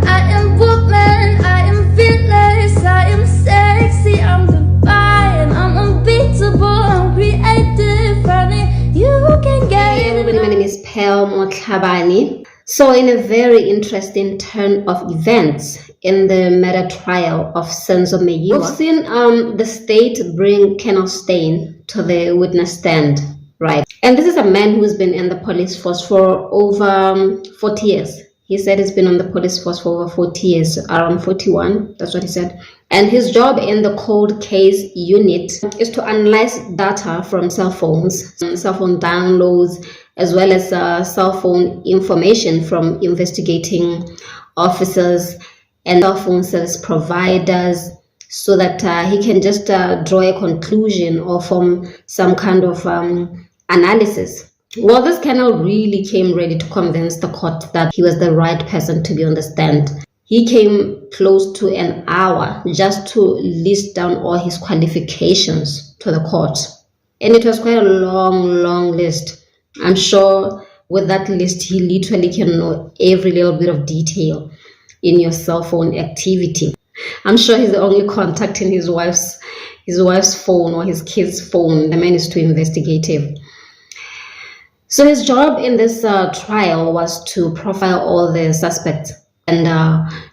I am woman, I am fearless, I am sexy, I'm divine, I'm unbeatable, I'm creative, honey, you can get it. Hey everybody, my name is Pel Motlhabani. So in a very interesting turn of events in the murder trial of SENZO MEYIWA, we've seen the state bring Colonel Steyn to the witness stand, right? And this is a man who's been in the police force for over 40 years. He said he's been on the police force for over 40 years, around 41, that's what he said. And his job in the cold case unit is to analyze data from cell phones, cell phone downloads, as well as cell phone information from investigating officers and cell phone service providers, so that he can just draw a conclusion or form some kind of analysis. Well, this colonel really came ready to convince the court that he was the right person to be on the stand. He came close to an hour just to list down all his qualifications to the court. And it was quite a long list. I'm sure with that list, he literally can know every little bit of detail in your cell phone activity. I'm sure he's only contacting his wife's phone or his kid's phone. The man is too investigative. So his job in this trial was to profile all the suspects and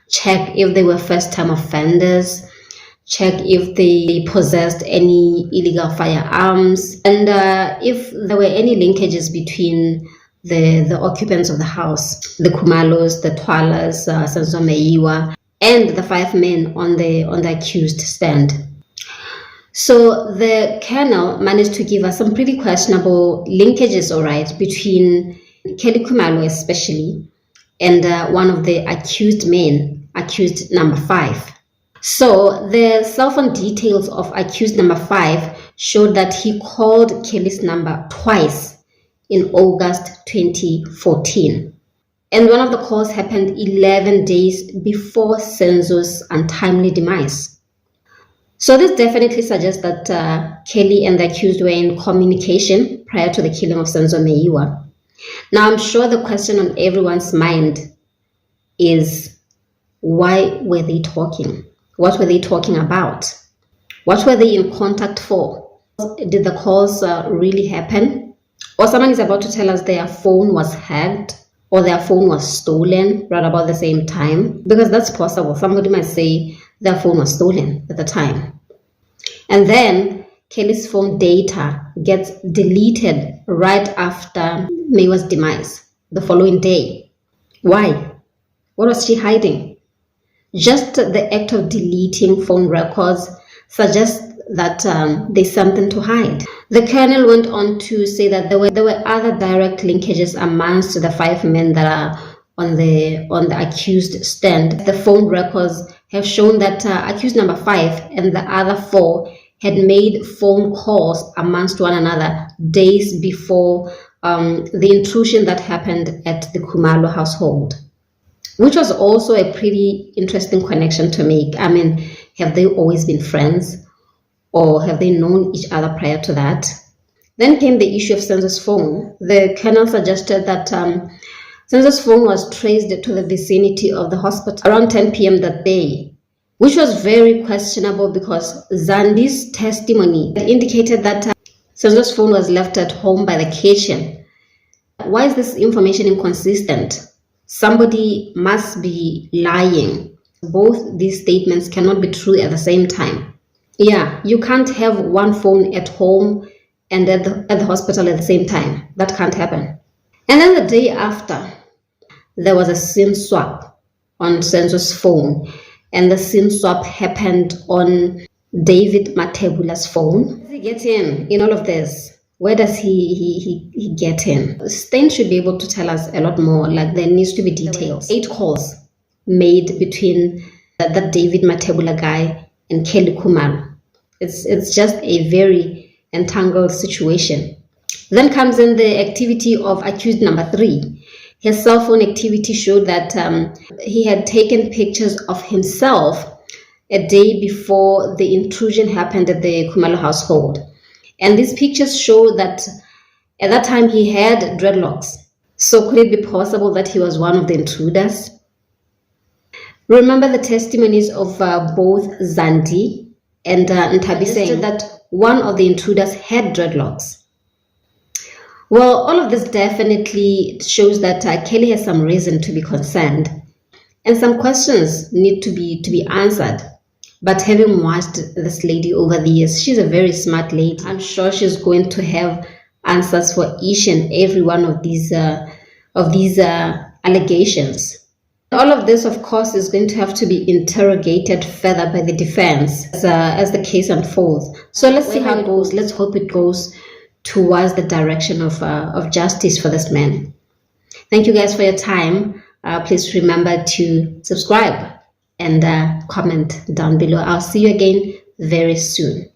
check if they were first-time offenders, check if they possessed any illegal firearms, and if there were any linkages between the occupants of the house, the Khumalos, the Thwalas, SENZO MEYIWA, and the 5 men on the accused stand. So the colonel managed to give us some pretty questionable linkages, all right, between Kelly Khumalo especially and one of the accused men, accused number 5. So the cell phone details of accused number 5 showed that he called Kelly's number twice in August 2014. And one of the calls happened 11 days before SENZO's untimely demise. So this definitely suggests that Kelly and the accused were in communication prior to the killing of SENZO MEYIWA. Now, I'm sure the question on everyone's mind is, why were they talking? What were they talking about? What were they in contact for? Did the calls really happen? Or someone is about to tell us their phone was hacked or their phone was stolen right about the same time? Because that's possible. Somebody might say their phone was stolen at the time. And then Kelly's phone data gets deleted right after MEYIWA's demise, the following day. Why? What was she hiding? Just the act of deleting phone records suggests that there's something to hide. The colonel went on to say that there were other direct linkages amongst the 5 men that are on the accused stand. The phone records have shown that accused number 5 and the other 4 had made phone calls amongst one another days before the intrusion that happened at the Khumalo household, which was also a pretty interesting connection to make. I mean, have they always been friends, or have they known each other prior to that? Then came the issue of SENZO's phone. The colonel suggested that SENZO's phone was traced to the vicinity of the hospital around 10 p.m. that day, which was very questionable because Zandi's testimony indicated that SENZO's phone was left at home by the kitchen. Why is this information inconsistent? Somebody must be lying. Both these statements cannot be true at the same time. Yeah, you can't have one phone at home and at the hospital at the same time. That can't happen. And then the day after, there was a SIM swap on SENZO's phone. And the SIM swap happened on David Matebula's phone. Where does he get in all of this? Where does he get in? Steyn should be able to tell us a lot more. Like, there needs to be details. 8 calls made between that David Matebula guy and Kelly Khumalo. It's just a very entangled situation. Then comes in the activity of accused number 3. His cell phone activity showed that he had taken pictures of himself a day before the intrusion happened at the Khumalo household. And these pictures show that at that time he had dreadlocks. So could it be possible that he was one of the intruders? Remember the testimonies of both Zandi and Ntabi saying that one of the intruders had dreadlocks. Well, all of this definitely shows that Kelly has some reason to be concerned, and some questions need to be answered. But having watched this lady over the years, she's a very smart lady. I'm sure she's going to have answers for each and every one of these allegations. All of this, of course, is going to have to be interrogated further by the defense as the case unfolds. So let's see how it goes. Let's hope it goes towards the direction of justice for this man. Thank you guys for your time. Please remember to subscribe and comment down below. I'll see you again very soon.